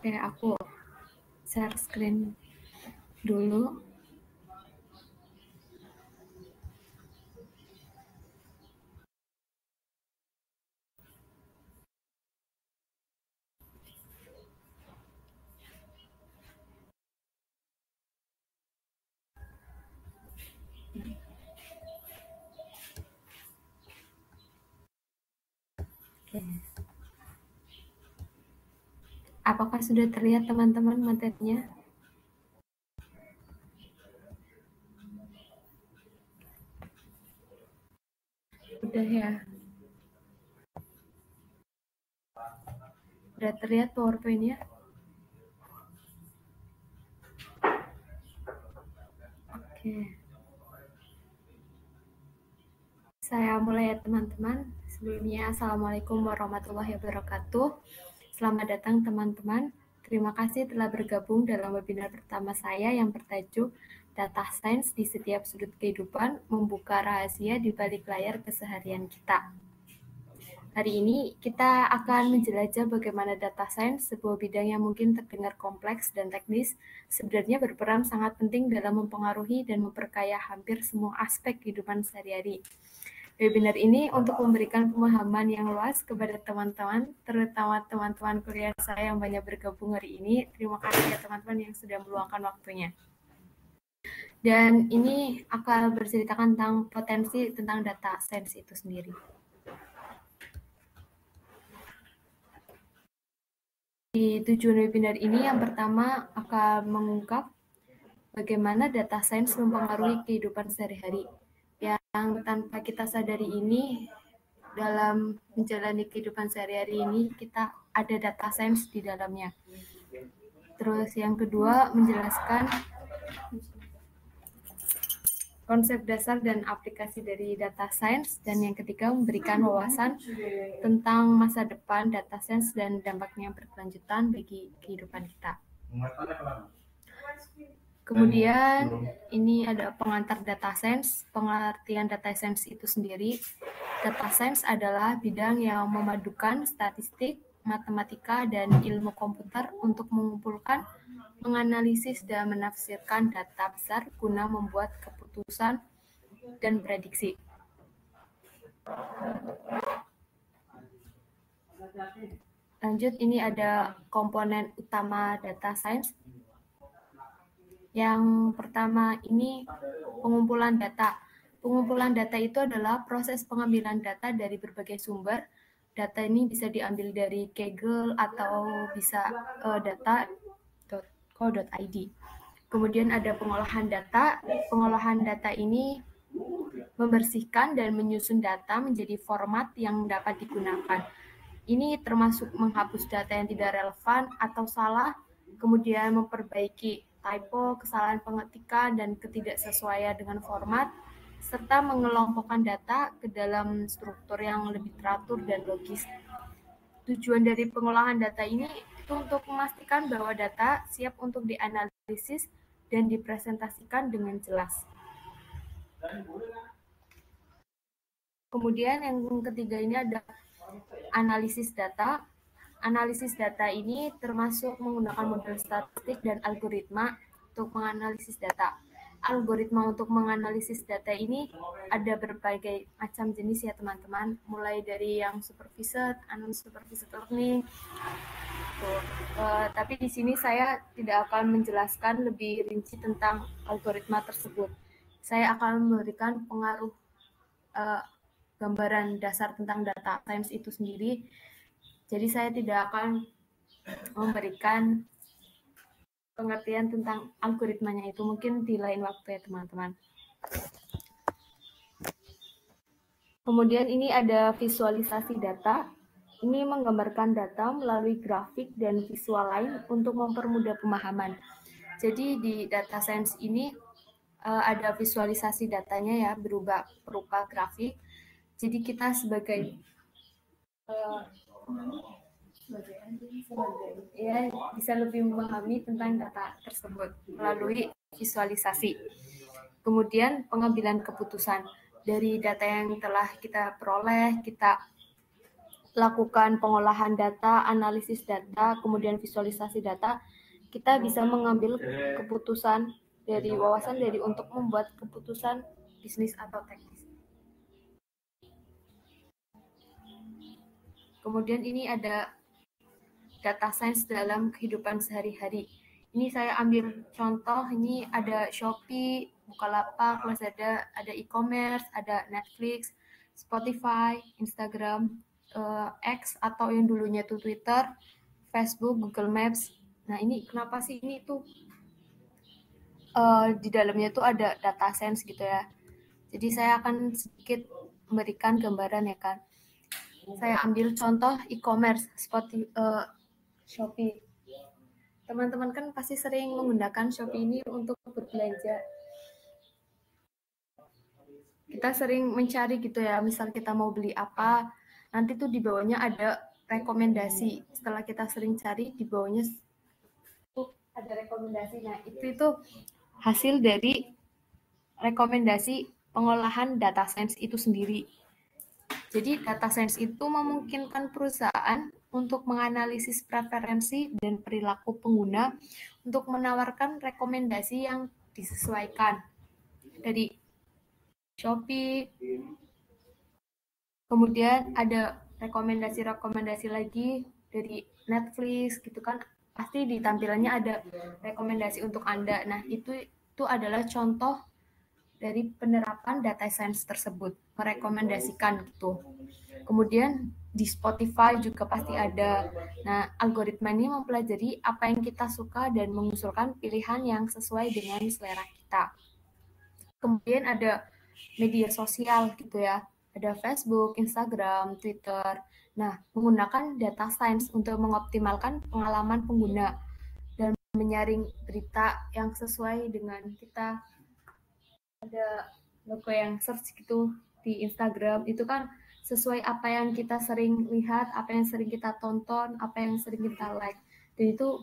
Oke, aku share screen dulu. Oke. Apakah sudah terlihat teman-teman materinya? Udah ya. Udah terlihat PowerPoint-nya? Oke. Saya mulai ya teman-teman. Sebelumnya, Assalamualaikum warahmatullahi wabarakatuh. Selamat datang teman-teman. Terima kasih telah bergabung dalam webinar pertama saya yang bertajuk Data Science di Setiap Sudut Kehidupan, Membuka Rahasia di Balik Layar Keseharian Kita. Hari ini kita akan menjelajah bagaimana data science, sebuah bidang yang mungkin terdengar kompleks dan teknis, sebenarnya berperan sangat penting dalam mempengaruhi dan memperkaya hampir semua aspek kehidupan sehari-hari. Webinar ini untuk memberikan pemahaman yang luas kepada teman-teman, terutama teman-teman kuliah saya yang banyak bergabung hari ini. Terima kasih ya teman-teman yang sudah meluangkan waktunya. Dan ini akan berceritakan tentang potensi tentang data science itu sendiri. Di tujuan webinar ini yang pertama akan mengungkap bagaimana data science mempengaruhi kehidupan sehari-hari. Yang tanpa kita sadari ini, dalam menjalani kehidupan sehari-hari ini, kita ada data science di dalamnya. Terus yang kedua, menjelaskan konsep dasar dan aplikasi dari data science. Dan yang ketiga, memberikan wawasan tentang masa depan data science dan dampaknya berkelanjutan bagi kehidupan kita. Kemudian ini ada pengantar data science. Pengertian data science itu sendiri, data science adalah bidang yang memadukan statistik, matematika, dan ilmu komputer untuk mengumpulkan, menganalisis, dan menafsirkan data besar guna membuat keputusan dan prediksi. Lanjut, ini ada komponen utama data science. Yang pertama ini pengumpulan data. Pengumpulan data itu adalah proses pengambilan data dari berbagai sumber. Data ini bisa diambil dari Kaggle atau bisa data.co.id. Kemudian ada pengolahan data. Pengolahan data ini membersihkan dan menyusun data menjadi format yang dapat digunakan. Ini termasuk menghapus data yang tidak relevan atau salah, kemudian memperbaiki typo, kesalahan pengetikan, dan ketidaksesuaian dengan format, serta mengelompokkan data ke dalam struktur yang lebih teratur dan logis. Tujuan dari pengolahan data ini itu untuk memastikan bahwa data siap untuk dianalisis dan dipresentasikan dengan jelas. Kemudian yang ketiga ini ada analisis data. Analisis data ini termasuk menggunakan model statistik dan algoritma untuk menganalisis data. Algoritma untuk menganalisis data ini ada berbagai macam jenis ya teman-teman, mulai dari yang supervised, unsupervised learning. Tapi di sini saya tidak akan menjelaskan lebih rinci tentang algoritma tersebut. Saya akan memberikan pengaruh gambaran dasar tentang data science itu sendiri. Jadi saya tidak akan memberikan pengertian tentang algoritmanya itu, mungkin di lain waktu ya teman-teman. Kemudian ini ada visualisasi data. Ini menggambarkan data melalui grafik dan visual lain untuk mempermudah pemahaman. Jadi di data science ini ada visualisasi datanya ya, berupa grafik. Jadi kita sebagai ya bisa lebih memahami tentang data tersebut melalui visualisasi. Kemudian pengambilan keputusan dari data yang telah kita peroleh, kita lakukan pengolahan data, analisis data, kemudian visualisasi data, kita bisa mengambil keputusan dari wawasan dari untuk membuat keputusan bisnis atau teknis. Kemudian ini ada data science dalam kehidupan sehari-hari. Ini saya ambil contoh, ini ada Shopee, Bukalapak, Lazada, ada e-commerce, ada Netflix, Spotify, Instagram, X atau yang dulunya itu Twitter, Facebook, Google Maps. Nah ini kenapa sih ini tuh di dalamnya tuh ada data science gitu ya. Jadi saya akan sedikit memberikan gambaran ya kan. Saya ambil contoh e-commerce seperti Shopee. Teman-teman kan pasti sering menggunakan Shopee ini untuk berbelanja. Kita sering mencari gitu ya, misal kita mau beli apa, nanti tuh di bawahnya ada rekomendasi. Setelah kita sering cari, di bawahnya tuh ada rekomendasi. Nah, itu hasil dari rekomendasi pengolahan data science itu sendiri. Jadi data science itu memungkinkan perusahaan untuk menganalisis preferensi dan perilaku pengguna untuk menawarkan rekomendasi yang disesuaikan dari Shopee. Kemudian ada rekomendasi-rekomendasi lagi dari Netflix gitu kan. Pasti di tampilannya ada rekomendasi untuk Anda. Nah, itu adalah contoh dari penerapan data science tersebut, merekomendasikan gitu. Kemudian di Spotify juga pasti ada. Nah, algoritma ini mempelajari apa yang kita suka dan mengusulkan pilihan yang sesuai dengan selera kita. Kemudian ada media sosial gitu ya. Ada Facebook, Instagram, Twitter. Nah, menggunakan data science untuk mengoptimalkan pengalaman pengguna dan menyaring berita yang sesuai dengan kita. Ada logo yang search gitu di Instagram itu kan sesuai apa yang kita sering lihat, apa yang sering kita tonton, apa yang sering kita like. Dan itu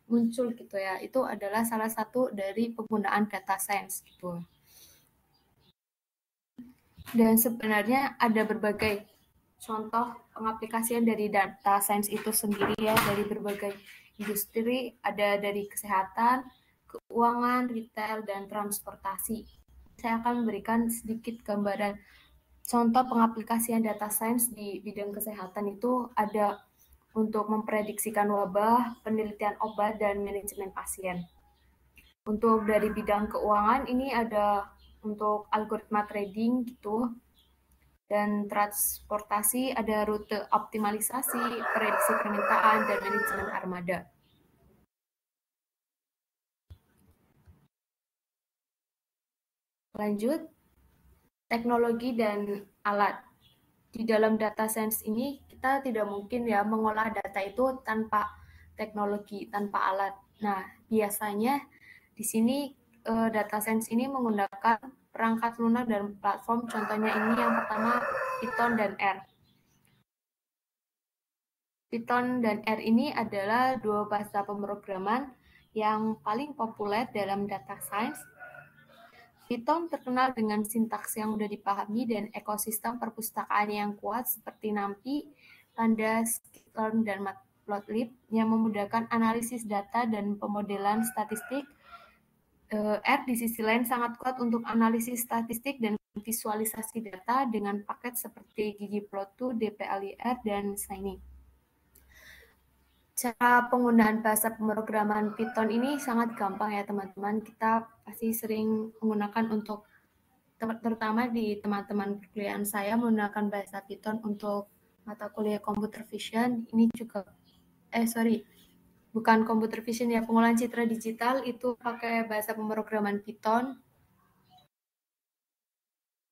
muncul gitu ya. Itu adalah salah satu dari penggunaan data science gitu. Dan sebenarnya ada berbagai contoh pengaplikasian dari data science itu sendiri ya, dari berbagai industri, ada dari kesehatan, keuangan, retail, dan transportasi. Saya akan memberikan sedikit gambaran contoh pengaplikasian data science di bidang kesehatan itu ada untuk memprediksikan wabah, penelitian obat, dan manajemen pasien. Untuk dari bidang keuangan ini ada untuk algoritma trading gitu, dan transportasi ada rute optimalisasi, prediksi permintaan, dan manajemen armada. Lanjut, teknologi dan alat. Di dalam data science ini kita tidak mungkin ya mengolah data itu tanpa teknologi, tanpa alat. Nah, biasanya di sini data science ini menggunakan perangkat lunak dan platform. Contohnya ini yang pertama Python dan R. Python dan R ini adalah dua bahasa pemrograman yang paling populer dalam data science. Python terkenal dengan sintaks yang mudah dipahami dan ekosistem perpustakaan yang kuat seperti NumPy, Pandas, Sklearn, dan Matplotlib yang memudahkan analisis data dan pemodelan statistik. R di sisi lain sangat kuat untuk analisis statistik dan visualisasi data dengan paket seperti ggplot2, dplyr, dan Shiny. Cara penggunaan bahasa pemrograman Python ini sangat gampang ya teman-teman. Kita pasti sering menggunakan untuk terutama di teman-teman perkuliahan saya menggunakan bahasa Python untuk mata kuliah computer vision. Ini juga bukan computer vision ya, pengolahan citra digital itu pakai bahasa pemrograman Python.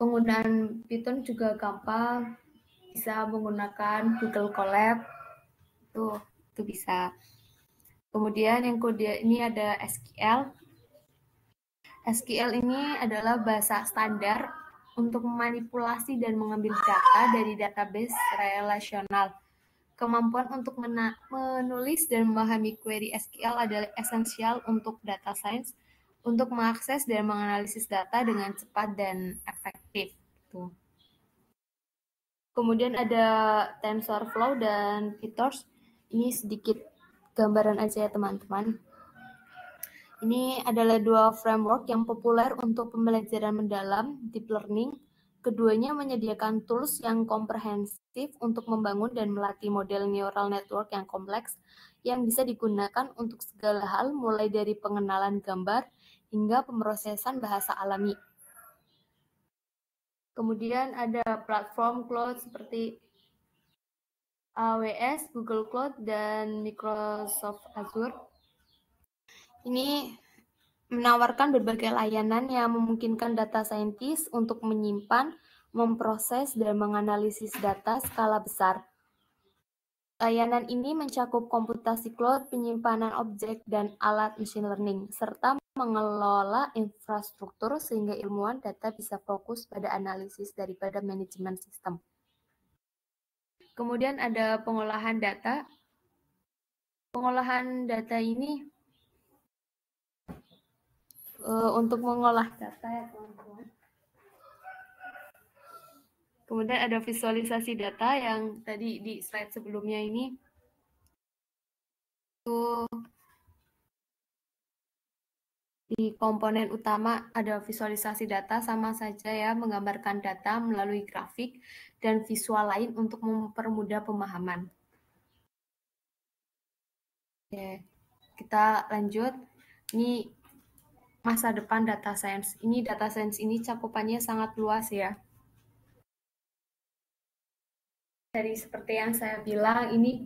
Penggunaan Python juga gampang, bisa menggunakan Google Colab. Itu bisa. Kemudian yang kedua ini ada SQL. SQL ini adalah bahasa standar untuk memanipulasi dan mengambil data dari database relasional. Kemampuan untuk menulis dan memahami query SQL adalah esensial untuk data science untuk mengakses dan menganalisis data dengan cepat dan efektif. Tuh. Kemudian ada TensorFlow dan PyTorch. Ini sedikit gambaran aja ya teman-teman. Ini adalah dua framework yang populer untuk pembelajaran mendalam, deep learning. Keduanya menyediakan tools yang komprehensif untuk membangun dan melatih model neural network yang kompleks yang bisa digunakan untuk segala hal mulai dari pengenalan gambar hingga pemrosesan bahasa alami. Kemudian ada platform cloud seperti AWS, Google Cloud, dan Microsoft Azure. Ini menawarkan berbagai layanan yang memungkinkan data scientist untuk menyimpan, memproses, dan menganalisis data skala besar. Layanan ini mencakup komputasi cloud, penyimpanan objek, dan alat machine learning, serta mengelola infrastruktur sehingga ilmuwan data bisa fokus pada analisis daripada manajemen sistem. Kemudian ada pengolahan data. Pengolahan data ini untuk mengolah data ya teman-teman. Kemudian ada visualisasi data yang tadi di slide sebelumnya ini. Di komponen utama ada visualisasi data, sama saja ya, menggambarkan data melalui grafik dan visual lain untuk mempermudah pemahaman. Oke, kita lanjut. Ini masa depan data science. Ini data science ini cakupannya sangat luas ya. Dari seperti yang saya bilang, ini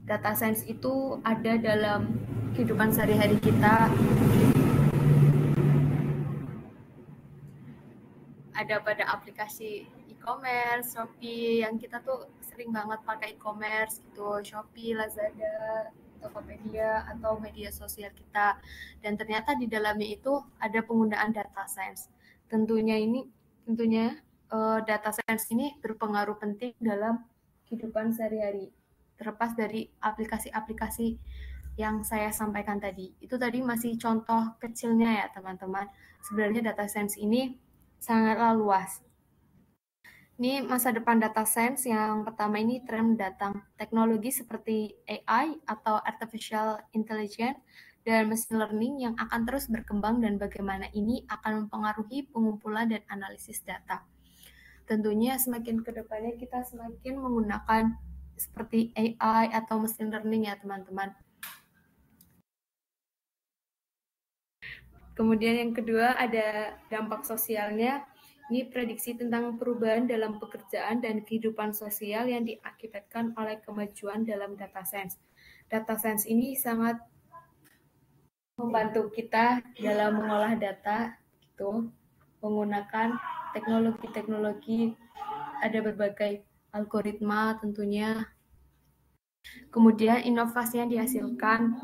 data science itu ada dalam kehidupan sehari-hari kita. Ada pada aplikasi e-commerce, Shopee, yang kita tuh sering banget pakai e-commerce gitu, Shopee, Lazada, Tokopedia, atau media sosial kita. Dan ternyata di dalamnya itu ada penggunaan data science. Tentunya data science ini berpengaruh penting dalam kehidupan sehari-hari. Terlepas dari aplikasi-aplikasi yang saya sampaikan tadi. Itu tadi masih contoh kecilnya ya teman-teman. Sebenarnya data science ini sangatlah luas. Ini masa depan data science yang pertama ini tren mendatang. Teknologi seperti AI atau Artificial Intelligence dan Machine Learning yang akan terus berkembang dan bagaimana ini akan mempengaruhi pengumpulan dan analisis data. Tentunya semakin ke depannya kita semakin menggunakan seperti AI atau Machine Learning ya teman-teman. Kemudian yang kedua ada dampak sosialnya. Ini prediksi tentang perubahan dalam pekerjaan dan kehidupan sosial yang diakibatkan oleh kemajuan dalam data science. Data science ini sangat membantu kita dalam mengolah data, gitu, menggunakan teknologi-teknologi, ada berbagai algoritma tentunya. Kemudian inovasi yang dihasilkan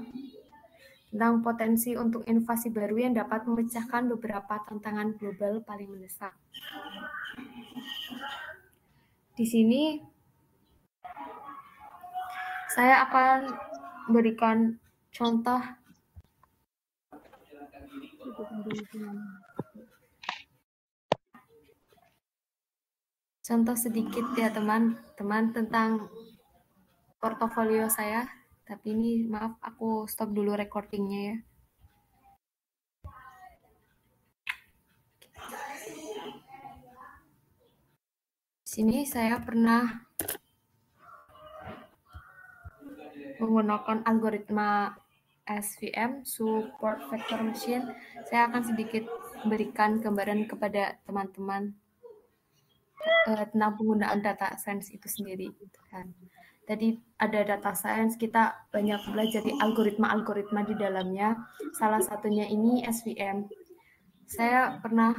tentang potensi untuk inovasi baru yang dapat memecahkan beberapa tantangan global paling mendesak. Di sini saya akan berikan contoh sedikit ya teman-teman tentang portofolio saya. Tapi ini maaf, aku stop dulu recordingnya ya. Di sini saya pernah menggunakan algoritma SVM, Support Vector Machine. Saya akan sedikit memberikan gambaran kepada teman-teman tentang penggunaan data science itu sendiri. Kan. Tadi ada data science, kita banyak belajar di algoritma-algoritma di dalamnya. Salah satunya ini SVM. Saya pernah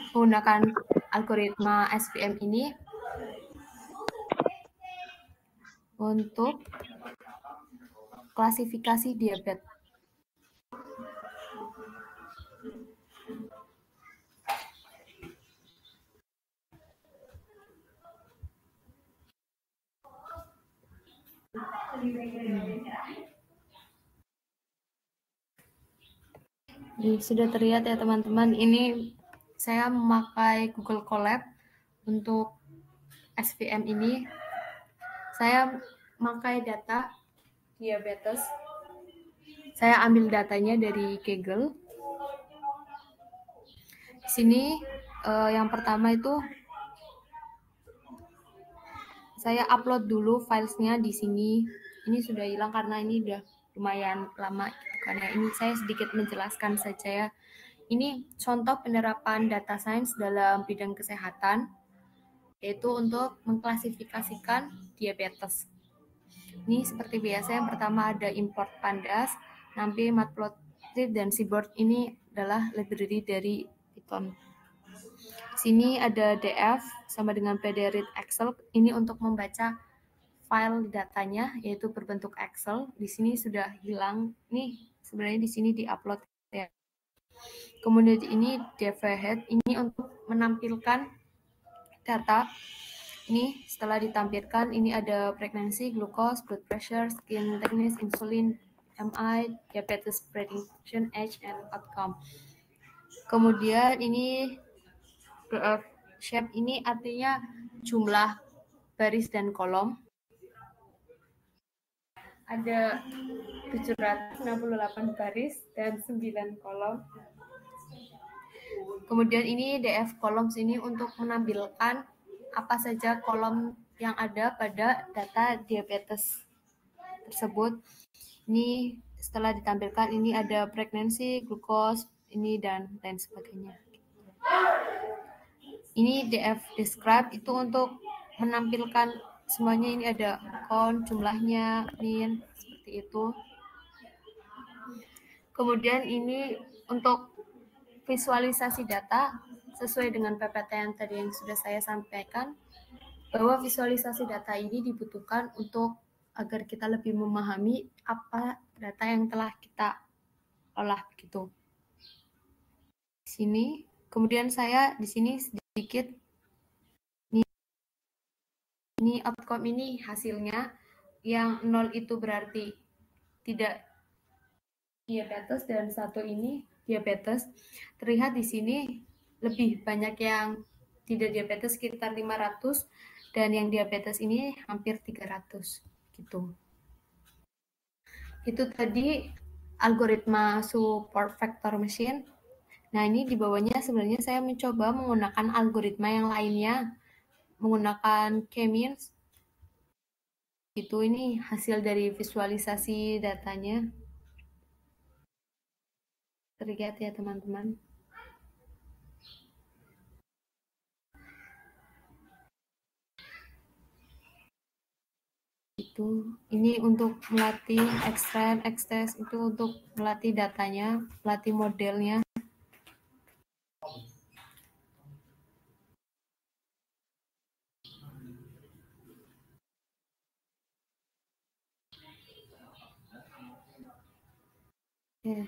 menggunakan algoritma SVM ini untuk klasifikasi diabetes. Sudah terlihat ya teman-teman, ini saya memakai Google Colab Untuk SVM ini saya memakai data diabetes. Saya ambil datanya dari Kaggle. Di sini yang pertama itu saya upload dulu filesnya di sini. Ini sudah hilang karena ini udah lumayan lama gitu kan ya. Ini saya sedikit menjelaskan saja ya. Ini contoh penerapan data science dalam bidang kesehatan, yaitu untuk mengklasifikasikan diabetes. Ini seperti biasa, yang pertama ada import pandas, NumPy, Matplotlib, dan Seaborn. Ini adalah library dari Python. Sini ada df sama dengan pdread Excel. Ini untuk membaca file datanya, yaitu berbentuk Excel. Di sini sudah hilang. Nih, sebenarnya di sini diupload ya. Kemudian ini dfhead, ini untuk menampilkan data. Ini setelah ditampilkan, ini ada pregnancy, glucose, blood pressure, skin thickness, insulin, MI, diabetes prediction, age, and outcome. Kemudian ini graph shape, ini artinya jumlah baris dan kolom. Ada 768 baris dan 9 kolom. Kemudian ini df columns, ini untuk menampilkan apa saja kolom yang ada pada data diabetes tersebut. Ini setelah ditampilkan, ini ada pregnancy, glucose, ini dan lain sebagainya. Ini df describe, itu untuk menampilkan semuanya. Ini ada count, jumlahnya, min, seperti itu. Kemudian ini untuk visualisasi data sesuai dengan PPT yang tadi yang sudah saya sampaikan, bahwa visualisasi data ini dibutuhkan untuk agar kita lebih memahami apa data yang telah kita olah begitu. Di sini, kemudian saya di sini sedikit ini outcome, ini hasilnya. Yang 0 itu berarti tidak diabetes dan 1 ini diabetes. Terlihat di sini lebih banyak yang tidak diabetes, sekitar 500, dan yang diabetes ini hampir 300 gitu. Itu tadi algoritma support vector machine. Nah, ini di bawahnya sebenarnya saya mencoba menggunakan algoritma yang lainnya, menggunakan k-means. Itu ini hasil dari visualisasi datanya. Terlihat ya teman-teman. Ini untuk melatih extend, itu untuk melatih datanya, melatih modelnya. Oke.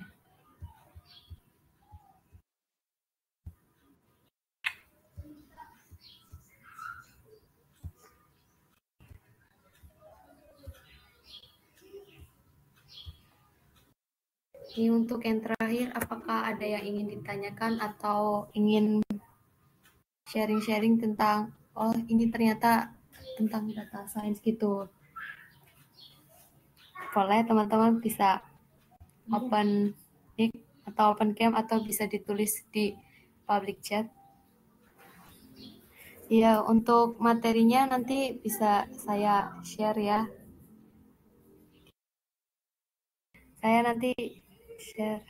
Ini untuk yang terakhir, apakah ada yang ingin ditanyakan atau ingin sharing-sharing tentang, oh ini ternyata tentang data science gitu. Boleh teman-teman bisa open mic atau open cam, atau bisa ditulis di public chat. Ya, untuk materinya nanti bisa saya share ya. Saya nanti share.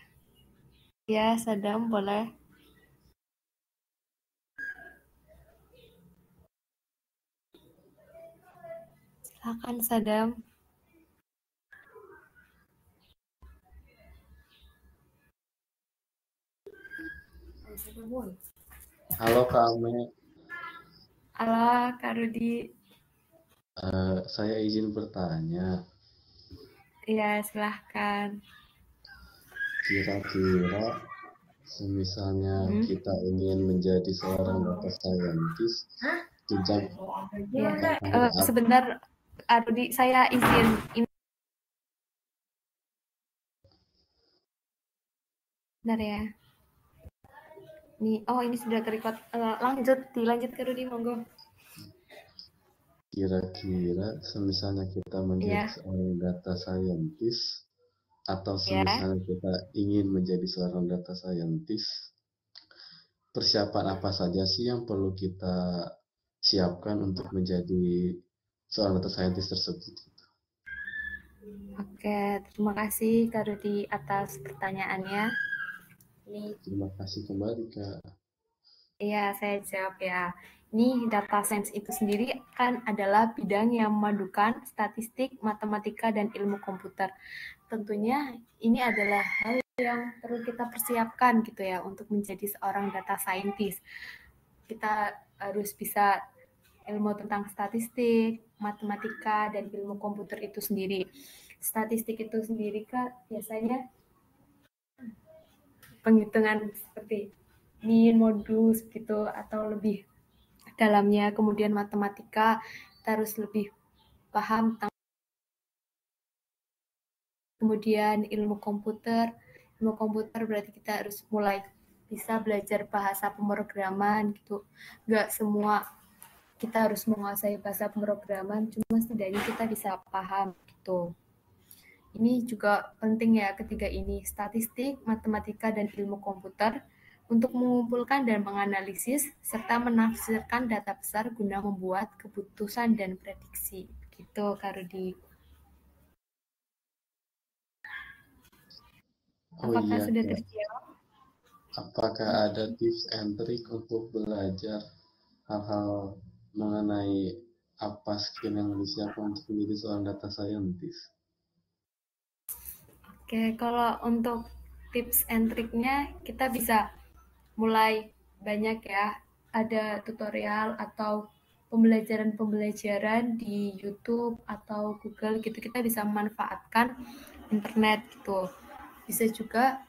Ya, Sadam boleh. Silakan Sadam. Halo Kak Ame. Halo Kak Rudi. Saya izin bertanya. Iya, silahkan. Kira-kira misalnya kita ingin menjadi seorang data scientist, jenjang ya, sebentar Kak Rudi, saya izin ini. Bentar ya. Ini sudah terrecord. Dilanjut ke Rudi, monggo. Kira-kira semisalnya kita menjadi seorang data scientist atau semisalnya kita ingin menjadi seorang data scientist, persiapan apa saja sih yang perlu kita siapkan untuk menjadi seorang data scientist tersebut? Oke, terima kasih Kak Rudi atas pertanyaannya. Terima kasih kembali, Kak. Iya, saya jawab ya. Ini data science itu sendiri kan adalah bidang yang memadukan statistik, matematika, dan ilmu komputer. Tentunya ini adalah hal yang perlu kita persiapkan gitu ya untuk menjadi seorang data scientist. Kita harus bisa ilmu tentang statistik, matematika, dan ilmu komputer itu sendiri. Statistik itu sendiri kan biasanya penghitungan seperti min, modus gitu, atau lebih dalamnya. Kemudian matematika, kita harus lebih paham tentang. Kemudian ilmu komputer berarti kita harus mulai bisa belajar bahasa pemrograman gitu. Nggak semua kita harus menguasai bahasa pemrograman, cuma setidaknya kita bisa paham gitu. Ini juga penting ya ketiga ini, statistik, matematika, dan ilmu komputer untuk mengumpulkan dan menganalisis serta menafsirkan data besar guna membuat keputusan dan prediksi. Gitu, Kak Rudi. Apakah sudah terjawab? Apakah ada tips and trik untuk belajar hal-hal mengenai apa skill yang disiapkan untuk menjadi seorang data scientist? Oke, kalau untuk tips and triknya kita bisa mulai banyak ya. Ada tutorial atau pembelajaran-pembelajaran di YouTube atau Google gitu. Kita bisa memanfaatkan internet gitu. Bisa juga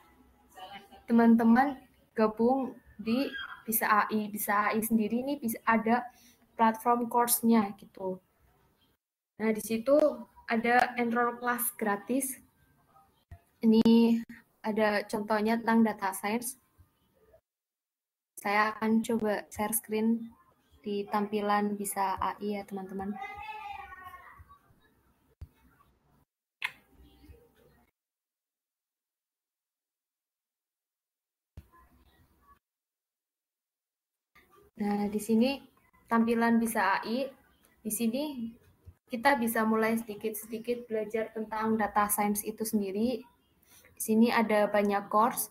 teman-teman gabung di bisa AI sendiri nih bisa ada platform course-nya gitu. Nah, di situ ada enroll kelas gratis. Ini ada contohnya tentang data science. Saya akan coba share screen di tampilan bisa AI ya, teman-teman. Nah, di sini tampilan bisa AI. Di sini kita bisa mulai sedikit-sedikit belajar tentang data science itu sendiri. Di sini ada banyak course.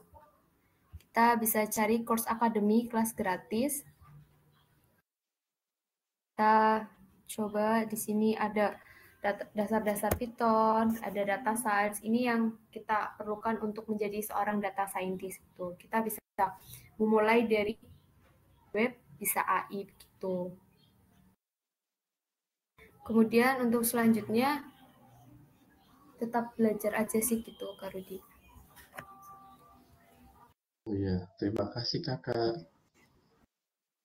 Kita bisa cari course akademi kelas gratis. Kita coba di sini ada dasar-dasar Python, ada data science. Ini yang kita perlukan untuk menjadi seorang data scientist itu. Kita bisa memulai dari web bisa AI gitu. Kemudian untuk selanjutnya tetap belajar aja sih gitu, Kak Rudi. Oh iya, terima kasih Kakak.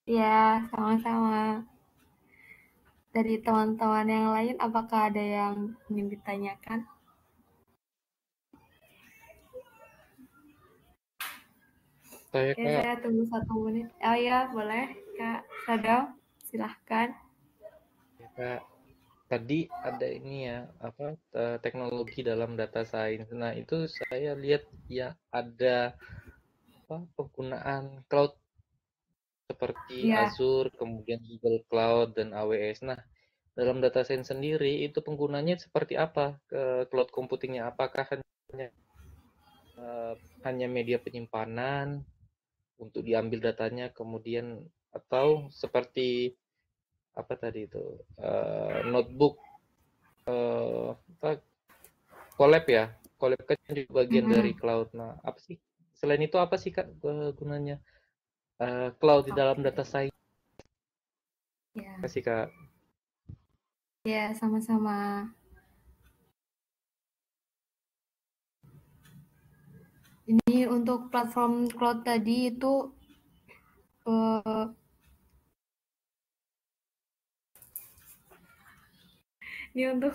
Ya, sama-sama. Dari teman-teman yang lain, apakah ada yang ingin ditanyakan? Saya tunggu 1 menit. Oh ya, boleh Kak Sadam, silahkan. Ya, Kak. Tadi ada ini ya, apa teknologi dalam data science. Nah, itu saya lihat ya ada apa penggunaan cloud seperti Azure, kemudian Google Cloud dan AWS. Nah, dalam data science sendiri itu penggunanya seperti apa ke cloud computingnya? Apakah hanya media penyimpanan untuk diambil datanya kemudian atau seperti apa tadi itu notebook apa collab ya, collab kan juga bagian dari cloud. Nah, apa sih selain itu apa sih Kak gunanya cloud di dalam data science? Kasih Kak. Ya, sama-sama. Ini untuk platform cloud tadi itu ini untuk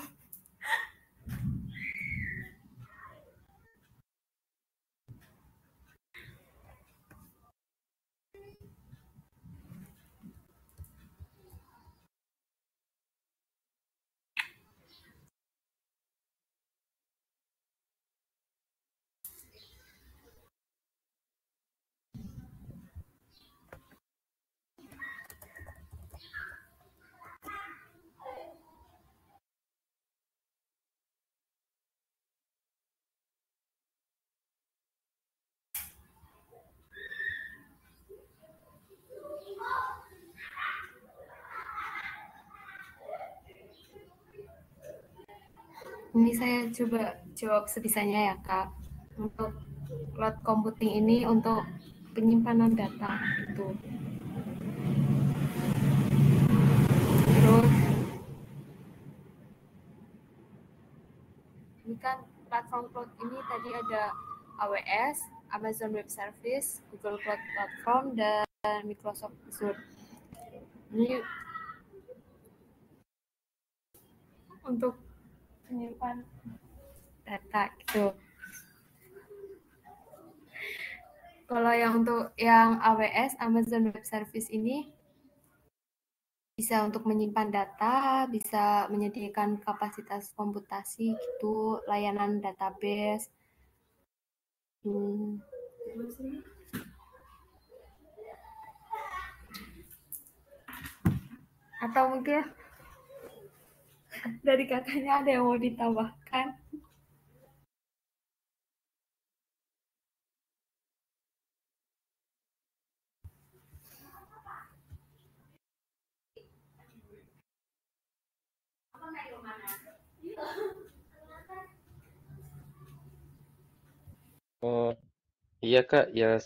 Ini saya coba jawab sebisanya ya Kak. Untuk cloud computing ini untuk penyimpanan data itu. Terus ini kan platform cloud ini tadi ada AWS, Amazon Web Service, Google Cloud Platform, dan Microsoft Azure. Ini untuk menyimpan data gitu. Kalau yang untuk yang AWS, Amazon Web Service ini bisa untuk menyimpan data, bisa menyediakan kapasitas komputasi gitu, layanan database. Atau mungkin dari kakaknya ada yang mau ditambahkan? Oh, iya Kak, ya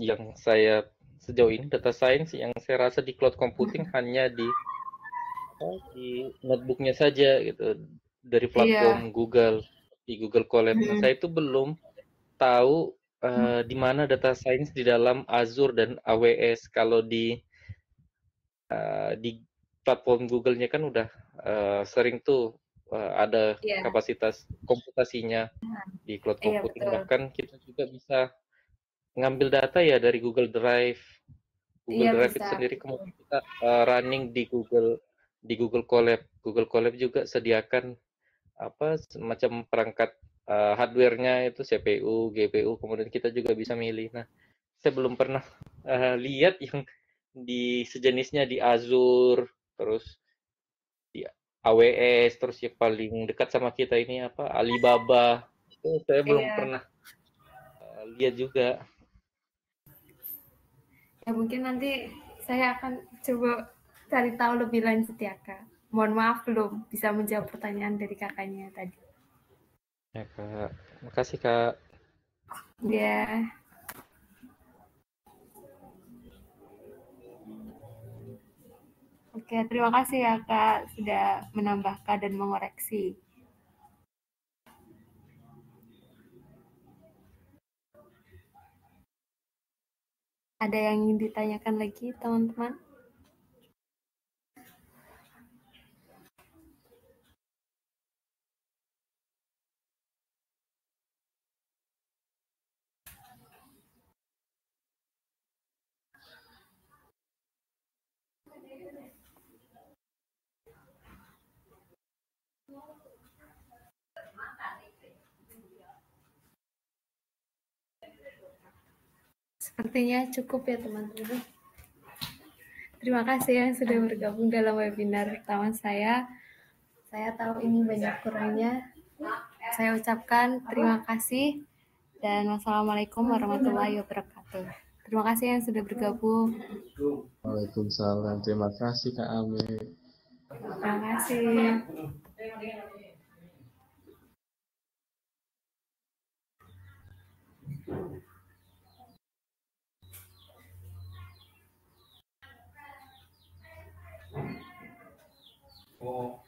yang saya sejauh ini data science yang saya rasa di cloud computing hanya di notebooknya saja gitu dari platform Google di Google Colab. Nah, saya itu belum tahu di mana data science di dalam Azure dan AWS. Kalau di platform Google-nya kan udah sering tuh ada kapasitas komputasinya di cloud computing. Bahkan kita juga bisa ngambil data ya dari Google Drive. Google Drive itu sendiri kemudian kita running di Google Colab. Google Colab juga sediakan apa semacam perangkat hardware-nya itu CPU, GPU, kemudian kita juga bisa milih. Nah, saya belum pernah lihat yang di sejenisnya di Azure, terus di AWS, terus yang paling dekat sama kita ini apa Alibaba. Itu saya belum pernah lihat juga. Ya mungkin nanti saya akan coba cari tahu lebih lanjut ya Kak. Mohon maaf belum bisa menjawab pertanyaan dari kakaknya tadi. Ya Kak, makasih Kak. Ya. Oke, terima kasih ya Kak sudah menambahkan dan mengoreksi. Ada yang ingin ditanyakan lagi teman-teman? Sepertinya cukup ya teman-teman. Terima kasih yang sudah bergabung dalam webinar pertama saya. Saya tahu ini banyak kurangnya. Saya ucapkan terima kasih dan wassalamualaikum warahmatullahi wabarakatuh. Terima kasih yang sudah bergabung. Waalaikumsalam. Terima kasih Kak Ame. Terima kasih. Oh.